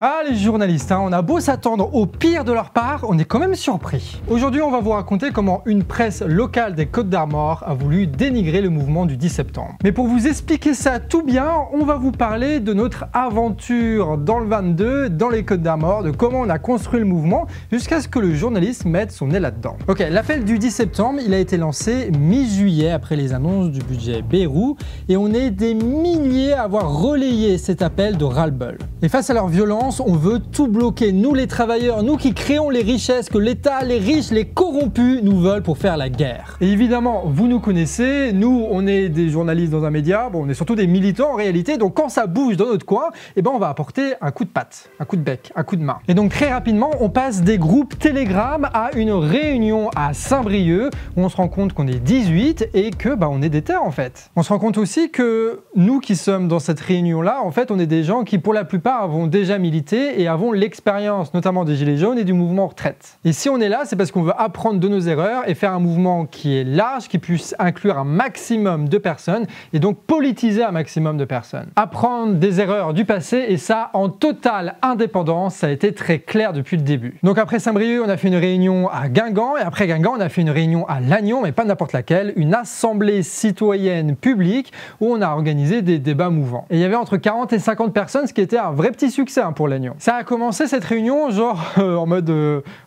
Ah les journalistes, on a beau s'attendre au pire de leur part, on est quand même surpris. Aujourd'hui on va vous raconter comment une presse locale des Côtes-d'Armor a voulu dénigrer le mouvement du 10 septembre. Mais pour vous expliquer ça tout bien, on va vous parler de notre aventure dans le 22, dans les Côtes-d'Armor, de comment on a construit le mouvement jusqu'à ce que le journaliste mette son nez là-dedans. Ok, l'appel du 10 septembre, il a été lancé mi-juillet après les annonces du budget Bayrou et on est des milliers à avoir relayé cet appel de ras-le-bol. Et face à leur violence, on veut tout bloquer, nous les travailleurs, nous qui créons les richesses que l'État, les riches, les corrompus nous veulent pour faire la guerre. Et évidemment, vous nous connaissez, nous on est des journalistes dans un média, bon, on est surtout des militants en réalité, donc quand ça bouge dans notre coin, eh ben on va apporter un coup de patte, un coup de bec, un coup de main. Et donc très rapidement, on passe des groupes Telegram à une réunion à Saint-Brieuc où on se rend compte qu'on est 18 et que on est déter en fait. On se rend compte aussi que nous qui sommes dans cette réunion-là, en fait on est des gens qui pour la plupart avons déjà milité et avons l'expérience notamment des Gilets jaunes et du mouvement retraite. Et si on est là, c'est parce qu'on veut apprendre de nos erreurs et faire un mouvement qui est large, qui puisse inclure un maximum de personnes et donc politiser un maximum de personnes. Apprendre des erreurs du passé et ça en totale indépendance, ça a été très clair depuis le début. Donc après Saint-Brieuc, on a fait une réunion à Guingamp et après Guingamp, on a fait une réunion à Lannion, mais pas n'importe laquelle, une assemblée citoyenne publique où on a organisé des débats mouvants. Et il y avait entre 40 et 50 personnes, ce qui était un vrai petit succès pour Lannion. Ça a commencé cette réunion genre en mode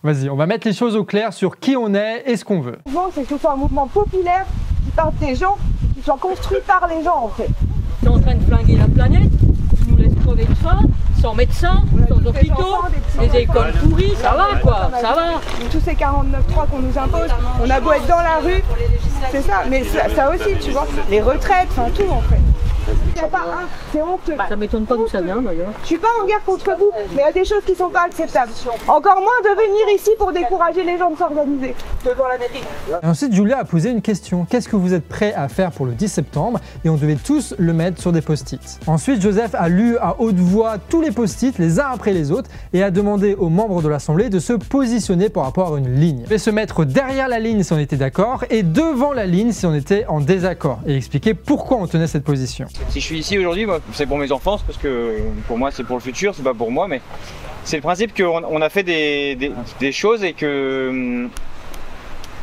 vas-y, on va mettre les choses au clair sur qui on est et ce qu'on veut. Le mouvement, c'est que ce soit un mouvement populaire qui parte des gens, qui soit construit par les gens en fait. Ils sont en train de flinguer la planète, ils nous laissent crever de faim, sans médecins, sans hôpitaux, les écoles pourries, ça va quoi, ça va. Tous ces 49.3 qu'on nous impose, on a beau être dans la rue, c'est ça, mais ça aussi tu vois, les retraites, enfin tout en fait. Il n'y a pas un, c'est honteux. Ça m'étonne pas d'où ça vient d'ailleurs. Je suis pas en guerre contre vous, mais il y a des choses qui sont pas acceptables. Encore moins de venir ici pour décourager les gens de s'organiser devant la mairie. Et ensuite, Julia a posé une question. Qu'est-ce que vous êtes prêts à faire pour le 10 septembre? Et on devait tous le mettre sur des post-it. Ensuite, Joseph a lu à haute voix tous les post-it, les uns après les autres, et a demandé aux membres de l'Assemblée de se positionner par rapport à une ligne. Et se mettre derrière la ligne si on était d'accord, et devant la ligne si on était en désaccord. Et expliquer pourquoi on tenait cette position. Si je suis ici aujourd'hui, c'est pour mes enfants, parce que pour moi c'est pour le futur, c'est pas pour moi, mais c'est le principe qu'on a fait des choses et que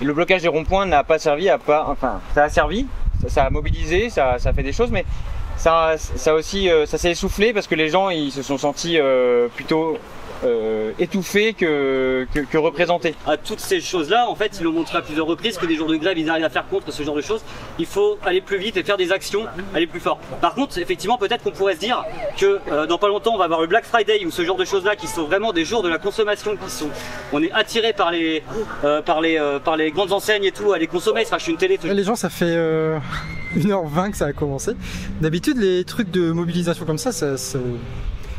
le blocage des ronds-points n'a pas servi à pas, enfin ça a servi, ça a mobilisé, ça fait des choses, mais ça aussi, ça s'est essoufflé parce que les gens ils se sont sentis plutôt étouffés que représentés. À toutes ces choses-là, en fait, ils l'ont montré à plusieurs reprises que des jours de grève, ils arrivent à faire contre ce genre de choses. Il faut aller plus vite et faire des actions, aller plus fort. Par contre, effectivement, peut-être qu'on pourrait se dire que dans pas longtemps, on va avoir le Black Friday ou ce genre de choses-là qui sont vraiment des jours de la consommation, on est attiré par les grandes enseignes et tout à les consommer, se racheter une télé. Les gens, ça fait 1h20 que ça a commencé. D'habitude, les trucs de mobilisation comme ça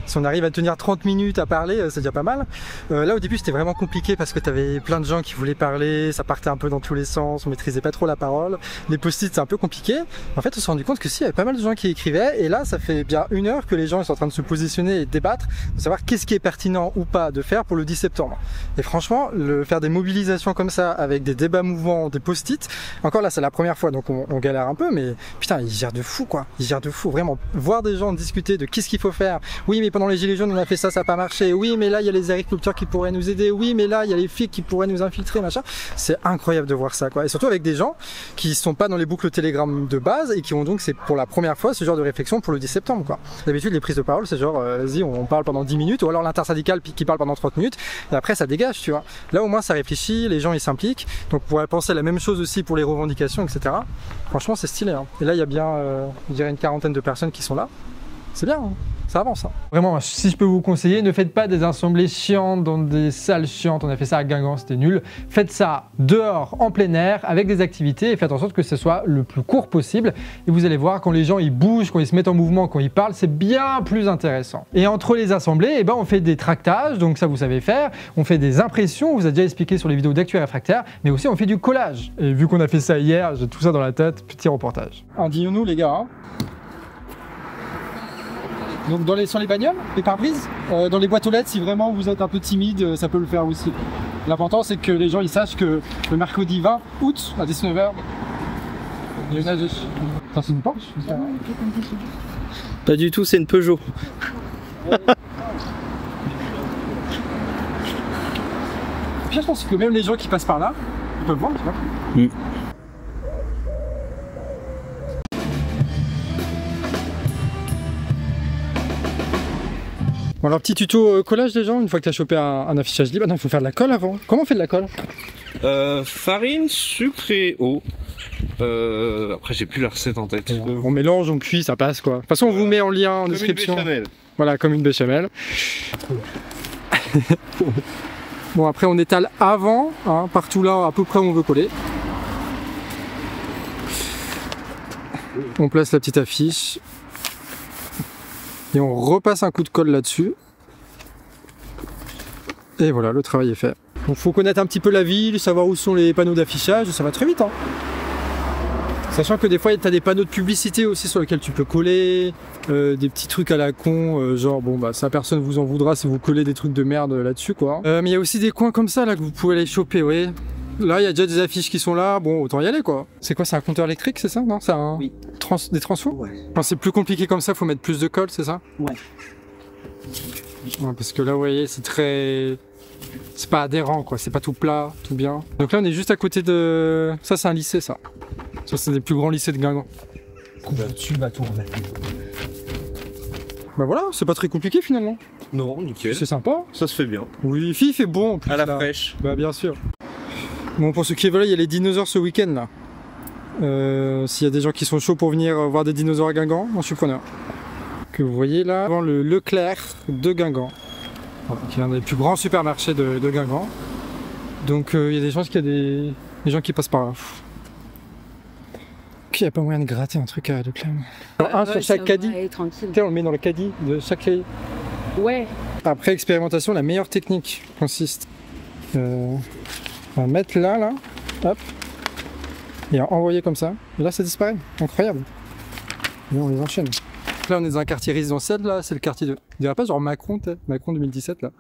si on arrive à tenir 30 minutes à parler, c'est déjà pas mal. Là au début c'était vraiment compliqué parce que t'avais plein de gens qui voulaient parler, ça partait un peu dans tous les sens, on maîtrisait pas trop la parole. Les post-it c'est un peu compliqué. En fait on s'est rendu compte que si, il y avait pas mal de gens qui écrivaient et là ça fait bien 1 heure que les gens sont en train de se positionner et de débattre, de savoir qu'est-ce qui est pertinent ou pas de faire pour le 10 septembre. Et franchement, faire des mobilisations comme ça avec des débats mouvants, des post-it, encore là c'est la première fois donc on galère un peu mais putain ils gèrent de fou quoi, ils gèrent de fou vraiment. Voir des gens discuter de qu'est-ce qu'il faut faire, oui mais pendant les Gilets jaunes on a fait ça, ça n'a pas marché, oui mais là il y a les agriculteurs qui pourraient nous aider, oui mais là il y a les flics qui pourraient nous infiltrer, machin. C'est incroyable de voir ça quoi, et surtout avec des gens qui sont pas dans les boucles Telegram de base et qui ont donc c'est pour la première fois ce genre de réflexion pour le 10 septembre quoi. D'habitude les prises de parole c'est genre vas-y on parle pendant 10 minutes ou alors l'intersyndicale qui parle pendant 30 minutes et après ça dégage tu vois. Là au moins ça réfléchit, les gens ils s'impliquent, donc on pourrait penser la même chose aussi pour les revendications etc. Franchement c'est stylé hein. Et là il y a bien je dirais une quarantaine de personnes qui sont là, c'est bien hein. Ça avance. Hein. Vraiment, si je peux vous conseiller, ne faites pas des assemblées chiantes dans des salles chiantes. On a fait ça à Guingamp, c'était nul. Faites ça dehors, en plein air, avec des activités et faites en sorte que ce soit le plus court possible. Et vous allez voir, quand les gens ils bougent, quand ils se mettent en mouvement, quand ils parlent, c'est bien plus intéressant. Et entre les assemblées, eh ben, on fait des tractages, donc ça vous savez faire. On fait des impressions, on vous a déjà expliqué sur les vidéos d'Actu Réfractaire, mais aussi on fait du collage. Et vu qu'on a fait ça hier, j'ai tout ça dans la tête, petit reportage. Indignons-nous les gars. Hein. Donc sur les bagnoles, les pare-brises, dans les boîtes aux lettres, si vraiment vous êtes un peu timide, ça peut le faire aussi. L'important c'est que les gens ils sachent que le mercredi 20 août à 19h, il y en a deux. Ça c'est une Porsche? Pas du tout, c'est une Peugeot. Puis je pense que même les gens qui passent par là, ils peuvent voir, tu vois. Bon alors petit tuto collage des gens, une fois que tu as chopé un affichage libre, non, il faut faire de la colle avant. Comment on fait de la colle? Farine, sucre et eau. Après j'ai plus la recette en tête. On mélange, on cuit, ça passe quoi. De toute façon on vous met en lien en description. Une béchamel. Voilà, comme une béchamel. Bon après on étale avant, hein, partout là à peu près où on veut coller. On place la petite affiche. Et on repasse un coup de colle là-dessus. Et voilà, le travail est fait. Donc faut connaître un petit peu la ville, savoir où sont les panneaux d'affichage, ça va très vite. Hein. Sachant que des fois tu as des panneaux de publicité aussi sur lesquels tu peux coller, des petits trucs à la con, genre bon bah ça personne vous en voudra si vous collez des trucs de merde là-dessus quoi. Mais il y a aussi des coins comme ça là que vous pouvez aller choper, oui. Là il y a déjà des affiches qui sont là, bon autant y aller quoi. C'est quoi, c'est un compteur électrique, c'est ça? Non, c'est un... Oui. Des transfos? Ouais. Quand c'est plus compliqué comme ça, faut mettre plus de colle, c'est ça? Ouais. Ouais, parce que là vous voyez c'est très... C'est pas adhérent quoi, c'est pas tout plat, tout bien. Donc là on est juste à côté de... Ça c'est un lycée ça. Ça c'est des plus grands lycées de Guingamp. Tu vas tout remettre. Bah voilà, c'est pas très compliqué finalement. Non, nickel. C'est sympa. Ça se fait bien. Oui, il fait bon en plus. À la là. fraîche. Bah bien sûr. Bon pour ceux qui veulent, il y a les dinosaures ce week-end là. S'il y a des gens qui sont chauds pour venir voir des dinosaures à Guingamp, moi je suis preneur. Que vous voyez là, devant le Leclerc de Guingamp. Qui est un des plus grands supermarchés de Guingamp. Donc il y a des chances qu'il y a des gens qui passent par là. Il n'y a pas moyen de gratter un truc à Leclerc. Un sur chaque caddie. Tranquille. On le met dans le caddie de chaque cahier. Ouais. Après expérimentation, la meilleure technique consiste à mettre là, hop, et à envoyer comme ça. Et là, ça disparaît. Incroyable. Et on les enchaîne. Là, on est dans un quartier résidentiel, là, c'est le quartier de... Je dirais pas genre Macron 2017, là.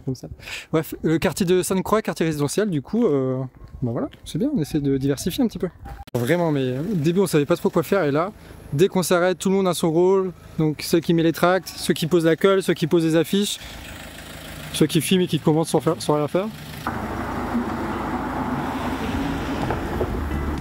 Comme ça. Bref, le quartier de Sainte-Croix, quartier résidentiel, du coup, bah voilà, c'est bien, on essaie de diversifier un petit peu. Vraiment, mais au début, on savait pas trop quoi faire, et là, dès qu'on s'arrête, tout le monde a son rôle. Donc, ceux qui mettent les tracts, ceux qui posent la colle, ceux qui posent les affiches, ceux qui filment et qui commentent sans rien faire.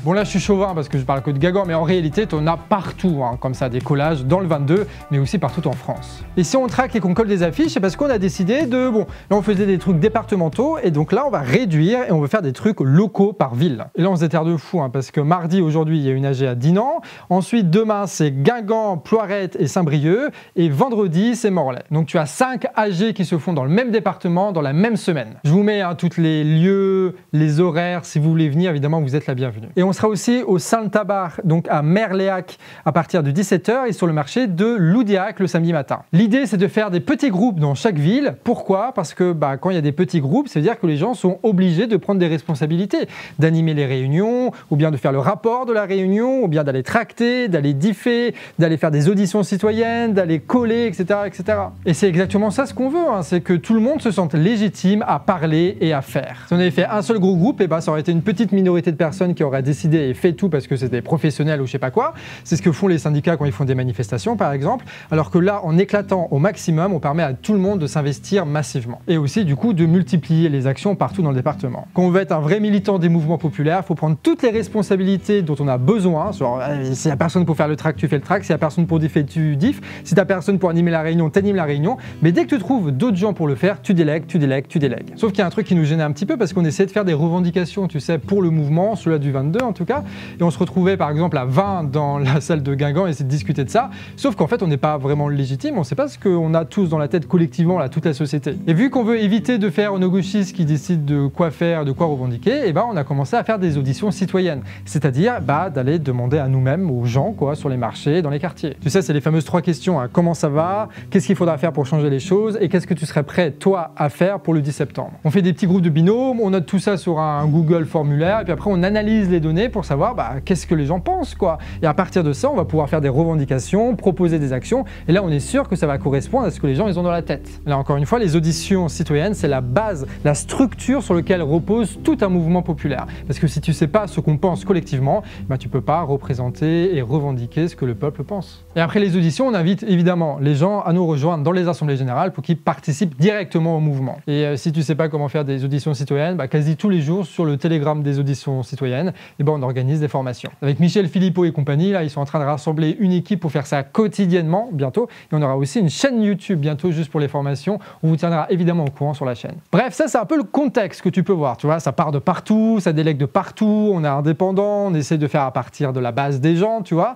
Bon là je suis chauvin parce que je parle que de Guingamp, mais en réalité on a partout hein, comme ça des collages dans le 22, mais aussi partout en France. Et si on traque et qu'on colle des affiches, c'est parce qu'on a décidé de... Bon, là on faisait des trucs départementaux, et donc là on va réduire et on veut faire des trucs locaux par ville. Et là on se déterre de fou, hein, parce que mardi aujourd'hui il y a une AG à Dinan, ensuite demain c'est Guingamp, Ploirette et Saint-Brieuc, et vendredi c'est Morlaix. Donc tu as 5 AG qui se font dans le même département, dans la même semaine. Je vous mets hein, tous les lieux, les horaires, si vous voulez venir, évidemment vous êtes la bienvenue. Et on sera aussi au Saint-Tabar, donc à Merléac, à partir de 17 h, et sur le marché de Loudiac le samedi matin. L'idée, c'est de faire des petits groupes dans chaque ville. Pourquoi? Parce que quand il y a des petits groupes, ça veut dire que les gens sont obligés de prendre des responsabilités, d'animer les réunions, ou bien de faire le rapport de la réunion, ou bien d'aller tracter, d'aller differ, d'aller faire des auditions citoyennes, d'aller coller, etc. etc. Et c'est exactement ça ce qu'on veut, hein, c'est que tout le monde se sente légitime à parler et à faire. Si on avait fait un seul gros groupe, et ça aurait été une petite minorité de personnes qui auraient décidé et fait tout parce que c'était professionnel ou je sais pas quoi. C'est ce que font les syndicats quand ils font des manifestations par exemple. Alors que là, en éclatant au maximum, on permet à tout le monde de s'investir massivement. Et aussi du coup de multiplier les actions partout dans le département. Quand on veut être un vrai militant des mouvements populaires, il faut prendre toutes les responsabilités dont on a besoin. Genre, s'il n'y a personne pour faire le tract, tu fais le tract. S'il n'y a personne pour differ, tu diffes. Si tu n'as personne pour animer la réunion, tu animes la réunion. Mais dès que tu trouves d'autres gens pour le faire, tu délègues, tu délègues, tu délègues. Sauf qu'il y a un truc qui nous gênait un petit peu parce qu'on essayait de faire des revendications, tu sais, pour le mouvement, celui-là du 22 en tout cas. Et on se retrouvait par exemple à 20 dans la salle de Guingamp et essayer de discuter de ça. Sauf qu'en fait, on n'est pas vraiment légitime. On ne sait pas ce qu'on a tous dans la tête collectivement, là, toute la société. Et vu qu'on veut éviter de faire nos gauchistes qui décident de quoi faire, de quoi revendiquer, et on a commencé à faire des auditions citoyennes. C'est-à-dire d'aller demander à nous-mêmes, aux gens, quoi, sur les marchés, dans les quartiers. Tu sais, c'est les fameuses 3 questions. Hein. Comment ça va? Qu'est-ce qu'il faudra faire pour changer les choses? Et qu'est-ce que tu serais prêt, toi, à faire pour le 10 septembre? On fait des petits groupes de binômes, on note tout ça sur un Google formulaire, et puis après, on analyse les données données pour savoir qu'est-ce que les gens pensent, quoi. Et à partir de ça, on va pouvoir faire des revendications, proposer des actions, et là on est sûr que ça va correspondre à ce que les gens ils ont dans la tête. Là encore une fois, les auditions citoyennes, c'est la base, la structure sur laquelle repose tout un mouvement populaire. Parce que si tu sais pas ce qu'on pense collectivement, tu peux pas représenter et revendiquer ce que le peuple pense. Et après les auditions, on invite évidemment les gens à nous rejoindre dans les assemblées générales pour qu'ils participent directement au mouvement. Et si tu sais pas comment faire des auditions citoyennes, quasi tous les jours sur le Telegram des auditions citoyennes, on organise des formations. Avec Michel Philippot et compagnie, là, ils sont en train de rassembler une équipe pour faire ça quotidiennement, bientôt. Et on aura aussi une chaîne YouTube bientôt juste pour les formations. On vous tiendra évidemment au courant sur la chaîne. Bref, ça c'est un peu le contexte que tu peux voir. Tu vois, ça part de partout, ça délègue de partout, on est indépendant, on essaie de faire à partir de la base des gens, tu vois.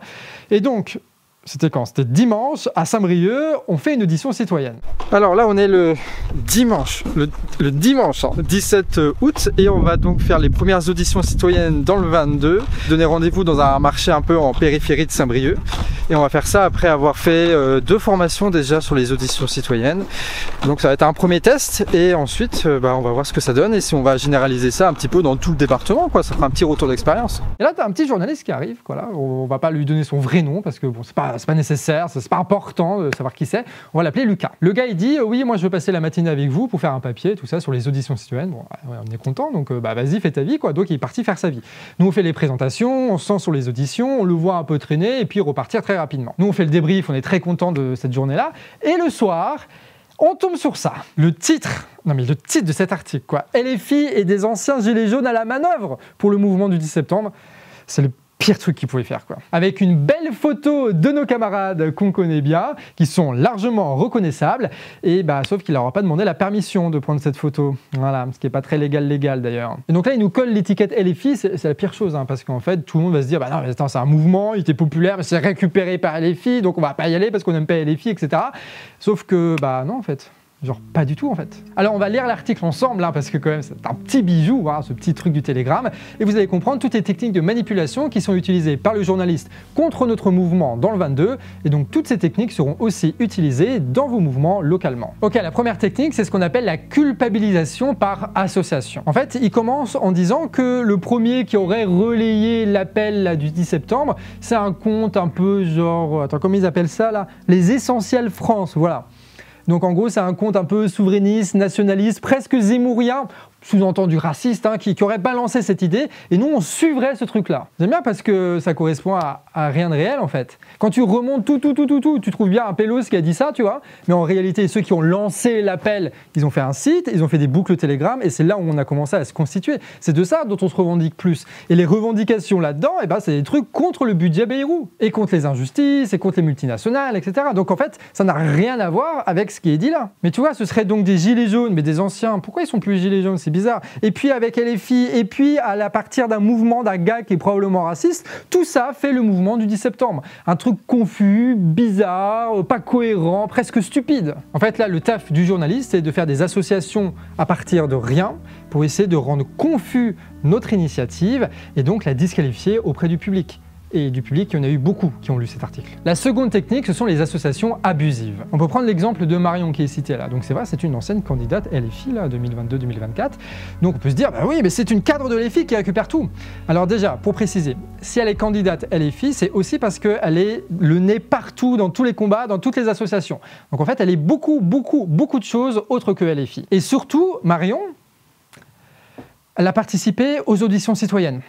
Et donc, c'était quand? C'était dimanche, à Saint-Brieuc, on fait une audition citoyenne. Alors là, on est le dimanche, le dimanche 17 août, et on va donc faire les premières auditions citoyennes dans le 22, donner rendez-vous dans un marché un peu en périphérie de Saint-Brieuc. Et on va faire ça après avoir fait 2 formations déjà sur les auditions citoyennes. Donc ça va être un premier test, et ensuite on va voir ce que ça donne, et si on va généraliser ça un petit peu dans tout le département, quoi. Ça fera un petit retour d'expérience. Et là, tu as un petit journaliste qui arrive, quoi, là. On va pas lui donner son vrai nom, parce que bon, c'est pas nécessaire, c'est pas important de savoir qui c'est. On va l'appeler Lucas. Le gars il dit oui, moi je veux passer la matinée avec vous pour faire un papier, tout ça sur les auditions citoyennes. Bon, on est content, donc vas-y, fais ta vie, quoi. Donc il est parti faire sa vie. Nous on fait les présentations, on se sent sur les auditions, on le voit un peu traîner et puis repartir très rapidement. Nous on fait le débrief, on est très content de cette journée-là. Et le soir, on tombe sur ça. Le titre de cet article, quoi. LFI et des anciens gilets jaunes à la manœuvre pour le mouvement du 10 septembre. C'est le pire truc qu'ils pouvaient faire, quoi. Avec une belle photo de nos camarades qu'on connaît bien, qui sont largement reconnaissables, et sauf qu'il leur a pas demandé la permission de prendre cette photo. Voilà, ce qui est pas très légal d'ailleurs. Et donc là, ils nous collent l'étiquette LFI, c'est la pire chose, parce qu'en fait, tout le monde va se dire, non, mais attends, c'est un mouvement, il était populaire, mais c'est récupéré par LFI, donc on va pas y aller parce qu'on n'aime pas LFI, etc. Sauf que, non, en fait. Genre pas du tout en fait. Alors on va lire l'article ensemble parce que quand même c'est un petit bijou, ce petit truc du Telegram, et vous allez comprendre toutes les techniques de manipulation qui sont utilisées par le journaliste contre notre mouvement dans le 22, et donc toutes ces techniques seront aussi utilisées dans vos mouvements localement. Ok, la première technique, c'est ce qu'on appelle la culpabilisation par association. En fait, il commence en disant que le premier qui aurait relayé l'appel du 10 septembre, c'est un compte un peu genre, attends, comment ils appellent ça là? Les Essentiels France, voilà. Donc en gros, c'est un compte un peu souverainiste, nationaliste, presque zémourien, sous-entendu raciste, qui aurait balancé cette idée, et nous on suivrait ce truc-là. J'aime bien parce que ça correspond à rien de réel en fait. Quand tu remontes tout, tu trouves bien un pélos qui a dit ça, tu vois, mais en réalité ceux qui ont lancé l'appel, ils ont fait un site, ils ont fait des boucles Telegram, et c'est là où on a commencé à se constituer. C'est de ça dont on se revendique plus. Et les revendications là-dedans, c'est des trucs contre le budget Bayrou, et contre les injustices, et contre les multinationales, etc. Donc en fait, ça n'a rien à voir avec ce qui est dit là. Mais tu vois, ce serait donc des gilets jaunes, mais des anciens. Pourquoi ils sont plus gilets jaunes? C'est bizarre. Et puis avec LFI, et puis à partir d'un mouvement, d'un gars qui est probablement raciste, tout ça fait le mouvement du 10 septembre. Un truc confus, bizarre, pas cohérent, presque stupide. En fait là, le taf du journaliste, c'est de faire des associations à partir de rien pour essayer de rendre confus notre initiative et donc la disqualifier auprès du public. Et du public, il y en a eu beaucoup qui ont lu cet article. La seconde technique, ce sont les associations abusives. On peut prendre l'exemple de Marion qui est citée là. Donc c'est vrai, c'est une ancienne candidate LFI là, 2022-2024. Donc on peut se dire, oui, mais c'est une cadre de LFI qui récupère tout. Alors déjà, pour préciser, si elle est candidate LFI, c'est aussi parce qu'elle est le nez partout dans tous les combats, dans toutes les associations. Donc en fait, elle est beaucoup de choses autres que LFI. Et surtout, Marion, elle a participé aux auditions citoyennes.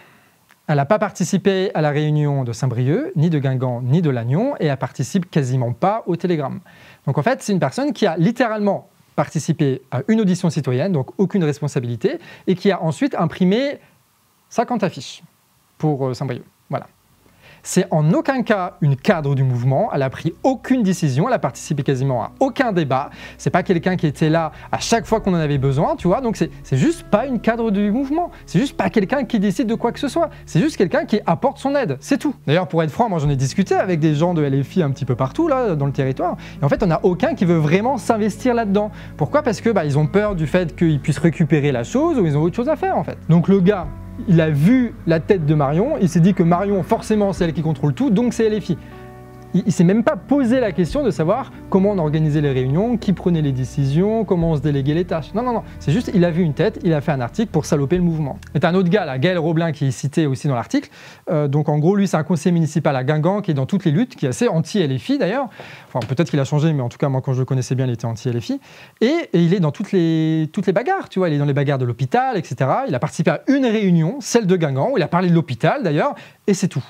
Elle n'a pas participé à la réunion de Saint-Brieuc, ni de Guingamp, ni de Lannion, et elle participe quasiment pas au Telegram. Donc en fait, c'est une personne qui a littéralement participé à une audition citoyenne, donc aucune responsabilité, et qui a ensuite imprimé 50 affiches pour Saint-Brieuc. Voilà. C'est en aucun cas une cadre du mouvement, elle a pris aucune décision, elle a participé quasiment à aucun débat, c'est pas quelqu'un qui était là à chaque fois qu'on en avait besoin, tu vois, donc c'est juste pas une cadre du mouvement, c'est juste pas quelqu'un qui décide de quoi que ce soit, c'est juste quelqu'un qui apporte son aide, c'est tout. D'ailleurs pour être franc, moi j'en ai discuté avec des gens de LFI un petit peu partout là, dans le territoire, et en fait on n'a aucun qui veut vraiment s'investir là-dedans. Pourquoi? Parce que ils ont peur du fait qu'ils puissent récupérer la chose ou ils ont autre chose à faire en fait. Donc le gars, il a vu la tête de Marion, il s'est dit que Marion, forcément, c'est elle qui contrôle tout, donc c'est LFI. Il s'est même pas posé la question de savoir comment on organisait les réunions, qui prenait les décisions, comment on se déléguait les tâches. Non, non, non. C'est juste, il a vu une tête, il a fait un article pour saloper le mouvement. Et t'as un autre gars, là, Gaël Roblin, qui est cité aussi dans l'article. Donc en gros, lui, c'est un conseiller municipal à Guingamp qui est dans toutes les luttes, qui est assez anti-LFI d'ailleurs. Enfin, peut-être qu'il a changé, mais en tout cas, moi, quand je le connaissais bien, il était anti-LFI. Et il est dans toutes les bagarres, tu vois. Il est dans les bagarres de l'hôpital, etc. Il a participé à une réunion, celle de Guingamp, où il a parlé de l'hôpital d'ailleurs, et c'est tout.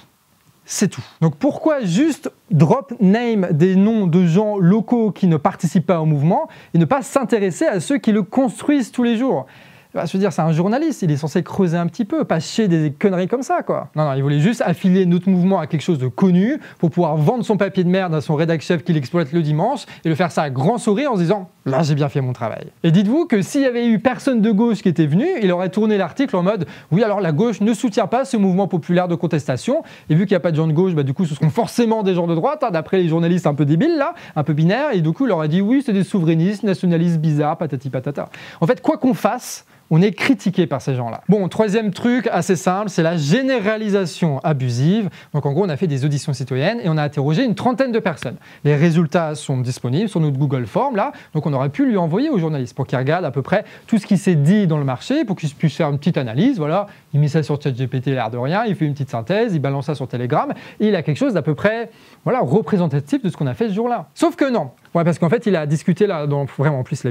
C'est tout. Donc pourquoi juste drop name des noms de gens locaux qui ne participent pas au mouvement et ne pas s'intéresser à ceux qui le construisent tous les jours? Bah, je veux dire, c'est un journaliste, il est censé creuser un petit peu, pas chier des conneries comme ça, quoi. Non, non, il voulait juste affilier notre mouvement à quelque chose de connu pour pouvoir vendre son papier de merde à son rédac-chef qu'il exploite le dimanche et le faire ça à grand sourire en se disant « Là, j'ai bien fait mon travail ». Et dites-vous que s'il y avait eu personne de gauche qui était venu, il aurait tourné l'article en mode « Oui, alors la gauche ne soutient pas ce mouvement populaire de contestation ». Et vu qu'il n'y a pas de gens de gauche, bah, du coup, ce seront forcément des gens de droite, hein, d'après les journalistes un peu débiles, là, un peu binaires. Et du coup, il aurait dit « Oui, c'est des souverainistes, nationalistes bizarres, patati patata ». En fait, quoi qu'on fasse, on est critiqué par ces gens-là. Bon, troisième truc assez simple, c'est la généralisation abusive. Donc en gros, on a fait des auditions citoyennes et on a interrogé une trentaine de personnes. Les résultats sont disponibles sur notre Google Form, là. Donc on aurait pu lui envoyer aux journalistes pour qu'il regarde à peu près tout ce qui s'est dit dans le marché, pour qu'il puisse faire une petite analyse. Voilà, il met ça sur ChatGPT, l'air de rien, il fait une petite synthèse, il balance ça sur Telegram et il a quelque chose d'à peu près, voilà, représentatif de ce qu'on a fait ce jour-là. Sauf que non. Ouais, parce qu'en fait, il a discuté là, vraiment en plus,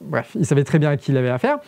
bref, il savait très bien à qui il avait affaire.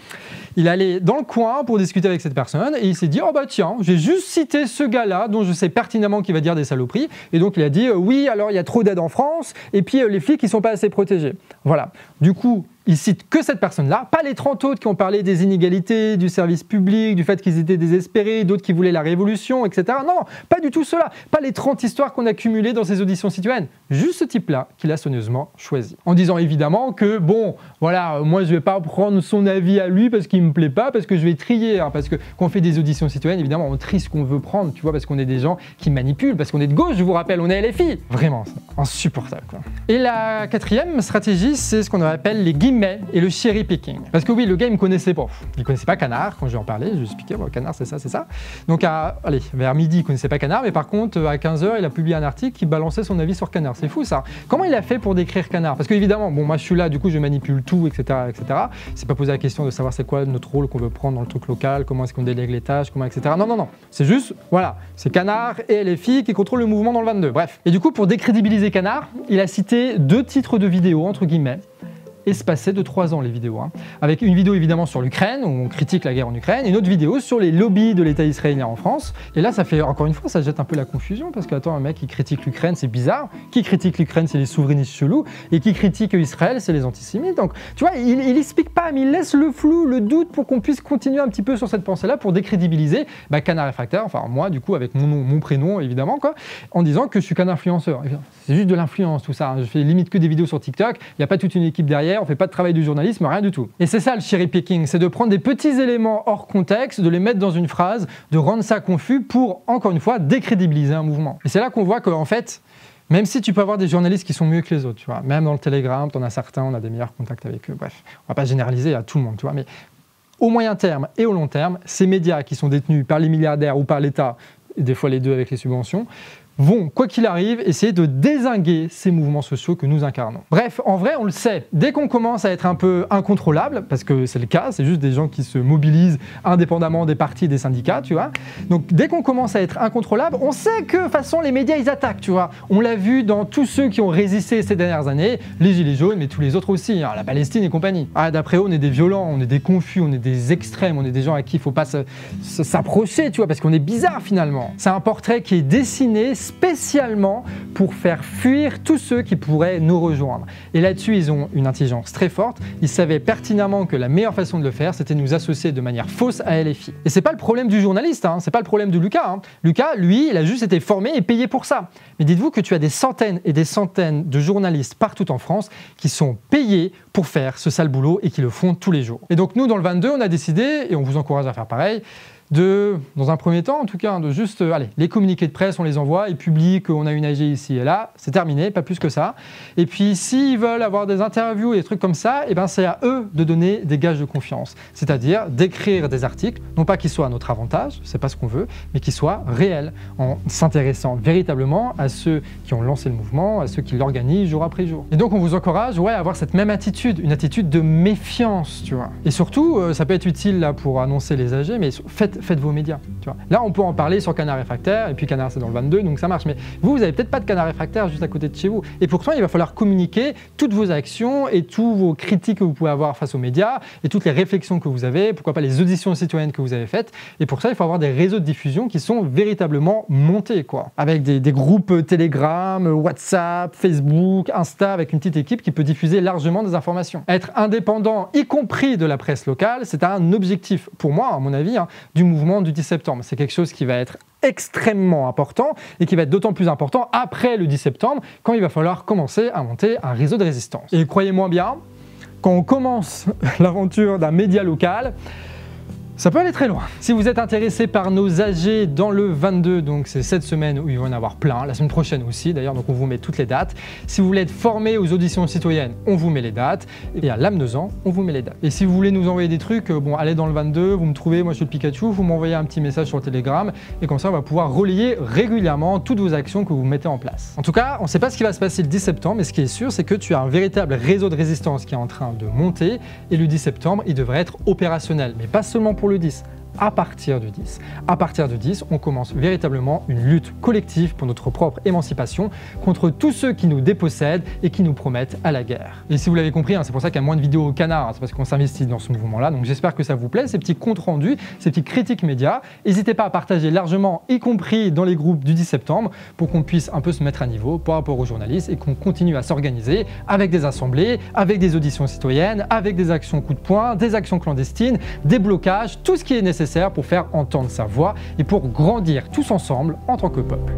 Il allait dans le coin pour discuter avec cette personne et il s'est dit « Oh bah tiens, j'ai juste cité ce gars-là dont je sais pertinemment qu'il va dire des saloperies. » Et donc il a dit « Oui, alors il y a trop d'aide en France et puis les flics, ils sont pas assez protégés. » Voilà. Du coup, il cite que cette personne-là, pas les 30 autres qui ont parlé des inégalités, du service public, du fait qu'ils étaient désespérés, d'autres qui voulaient la révolution, etc. Non, pas du tout cela. Pas les 30 histoires qu'on a cumulées dans ces auditions citoyennes. Juste ce type-là qu'il a soigneusement choisi. En disant évidemment que, bon, voilà, moi je vais pas prendre son avis à lui parce qu'il me plaît pas, parce que je vais trier, hein, parce que quand on fait des auditions citoyennes, évidemment, on trie ce qu'on veut prendre, tu vois, parce qu'on est des gens qui manipulent, parce qu'on est de gauche, je vous rappelle, on est LFI. Vraiment, insupportable, quoi. Et la quatrième stratégie, c'est ce qu'on appelle les guillemets et le cherry picking. Parce que oui, le gars, il me connaissait pas. Il connaissait pas Canard quand je lui en parlais. Je lui expliquais, bon, Canard, c'est ça, c'est ça. Donc, vers midi, il connaissait pas Canard, mais par contre, à 15h, il a publié un article qui balançait son avis sur Canard. C'est fou, ça. Comment il a fait pour décrire Canard? Parce qu'évidemment, bon, moi, je suis là, du coup, je manipule tout, etc., etc. C'est pas posé la question de savoir c'est quoi notre rôle qu'on veut prendre dans le truc local, comment est-ce qu'on délègue les tâches, comment, etc. Non, non, non. C'est juste, voilà, c'est Canard et LFI qui contrôlent le mouvement dans le 22. Bref. Et du coup, pour décrédibiliser Canard, il a cité 2 titres de vidéos, entre guillemets, espacées de 3 ans les vidéos, hein. Avec une vidéo évidemment sur l'Ukraine, où on critique la guerre en Ukraine, et une autre vidéo sur les lobbies de l'État israélien en France. Et là, ça fait, encore une fois, ça jette un peu la confusion, parce que, attends, un mec qui critique l'Ukraine, c'est bizarre. Qui critique l'Ukraine, c'est les souverainistes chelous. Et qui critique Israël, c'est les antisémites. Donc, tu vois, il explique pas, mais il laisse le flou, le doute, pour qu'on puisse continuer un petit peu sur cette pensée-là, pour décrédibiliser Canard Réfractaire, enfin moi, du coup, avec mon nom, mon prénom, évidemment, quoi, en disant que je suis qu'un influenceur. C'est juste de l'influence, tout ça. Je fais limite que des vidéos sur TikTok, il n'y a pas toute une équipe derrière, on fait pas de travail du journalisme, rien du tout. Et c'est ça le cherry picking, c'est de prendre des petits éléments hors contexte, de les mettre dans une phrase, de rendre ça confus pour, encore une fois, décrédibiliser un mouvement. Et c'est là qu'on voit qu'en fait, même si tu peux avoir des journalistes qui sont mieux que les autres, tu vois, même dans le Telegram, t'en as certains, on a des meilleurs contacts avec eux, bref, on va pas généraliser à tout le monde, tu vois, mais au moyen terme et au long terme, ces médias qui sont détenus par les milliardaires ou par l'État, et des fois les deux avec les subventions, vont, quoi qu'il arrive, essayer de dézinguer ces mouvements sociaux que nous incarnons. Bref, en vrai, on le sait, dès qu'on commence à être un peu incontrôlable, parce que c'est le cas, c'est juste des gens qui se mobilisent indépendamment des partis et des syndicats, tu vois. Donc, dès qu'on commence à être incontrôlable, on sait que, de toute façon, les médias, ils attaquent, tu vois. On l'a vu dans tous ceux qui ont résisté ces dernières années, les Gilets jaunes, mais tous les autres aussi, hein, la Palestine et compagnie. Ah, d'après eux, on est des violents, on est des confus, on est des extrêmes, on est des gens à qui il faut pas s'approcher, tu vois, parce qu'on est bizarre, finalement. C'est un portrait qui est dessiné spécialement pour faire fuir tous ceux qui pourraient nous rejoindre. Et là-dessus, ils ont une intelligence très forte. Ils savaient pertinemment que la meilleure façon de le faire, c'était de nous associer de manière fausse à LFI. Et c'est pas le problème du journaliste, hein, c'est pas le problème de Lucas. Hein. Lucas, lui, il a juste été formé et payé pour ça. Mais dites-vous que tu as des centaines et des centaines de journalistes partout en France qui sont payés pour faire ce sale boulot et qui le font tous les jours. Et donc nous, dans le 22, on a décidé, et on vous encourage à faire pareil, dans un premier temps en tout cas, de juste, allez, les communiqués de presse, on les envoie, ils publient qu'on a une AG ici et là, c'est terminé, pas plus que ça. Et puis s'ils veulent avoir des interviews et des trucs comme ça, et ben c'est à eux de donner des gages de confiance. C'est-à-dire d'écrire des articles, non pas qu'ils soient à notre avantage, c'est pas ce qu'on veut, mais qu'ils soient réels, en s'intéressant véritablement à ceux qui ont lancé le mouvement, à ceux qui l'organisent jour après jour. Et donc on vous encourage à avoir cette même attitude, une attitude de méfiance, tu vois. Et surtout, ça peut être utile là pour annoncer les AG, mais faites vos médias, tu vois. Là, on peut en parler sur Canard Réfractaire, et puis Canard c'est dans le 22, donc ça marche. Mais vous avez peut-être pas de Canard Réfractaire juste à côté de chez vous. Et pourtant, il va falloir communiquer toutes vos actions et tous vos critiques que vous pouvez avoir face aux médias, et toutes les réflexions que vous avez, pourquoi pas les auditions citoyennes que vous avez faites. Et pour ça, il faut avoir des réseaux de diffusion qui sont véritablement montés, quoi. Avec des groupes Telegram, WhatsApp, Facebook, Insta, avec une petite équipe qui peut diffuser largement des informations. Être indépendant, y compris de la presse locale, c'est un objectif, pour moi, à mon avis, du mouvement du 10 septembre. C'est quelque chose qui va être extrêmement important et qui va être d'autant plus important après le 10 septembre, quand il va falloir commencer à monter un réseau de résistance. Et croyez-moi bien, quand on commence l'aventure d'un média local, ça peut aller très loin. Si vous êtes intéressé par nos AG dans le 22, donc c'est cette semaine où il va y en avoir plein, la semaine prochaine aussi d'ailleurs, donc on vous met toutes les dates. Si vous voulez être formé aux auditions citoyennes, on vous met les dates. Et à l'Amnezan, on vous met les dates. Et si vous voulez nous envoyer des trucs, bon, allez dans le 22, vous me trouvez, moi je suis le Pikachu, vous m'envoyez un petit message sur le Telegram, et comme ça on va pouvoir relayer régulièrement toutes vos actions que vous mettez en place. En tout cas, on ne sait pas ce qui va se passer le 10 septembre, mais ce qui est sûr, c'est que tu as un véritable réseau de résistance qui est en train de monter, et le 10 septembre, il devrait être opérationnel, mais pas seulement pour le 10. À partir du 10. À partir du 10, on commence véritablement une lutte collective pour notre propre émancipation contre tous ceux qui nous dépossèdent et qui nous promettent à la guerre. Et si vous l'avez compris, c'est pour ça qu'il y a moins de vidéos au Canard, c'est parce qu'on s'investit dans ce mouvement-là. Donc j'espère que ça vous plaît, ces petits comptes rendus, ces petites critiques médias. N'hésitez pas à partager largement, y compris dans les groupes du 10 septembre, pour qu'on puisse un peu se mettre à niveau par rapport aux journalistes et qu'on continue à s'organiser avec des assemblées, avec des auditions citoyennes, avec des actions coup de poing, des actions clandestines, des blocages, tout ce qui est nécessaire pour faire entendre sa voix et pour grandir tous ensemble en tant que peuple.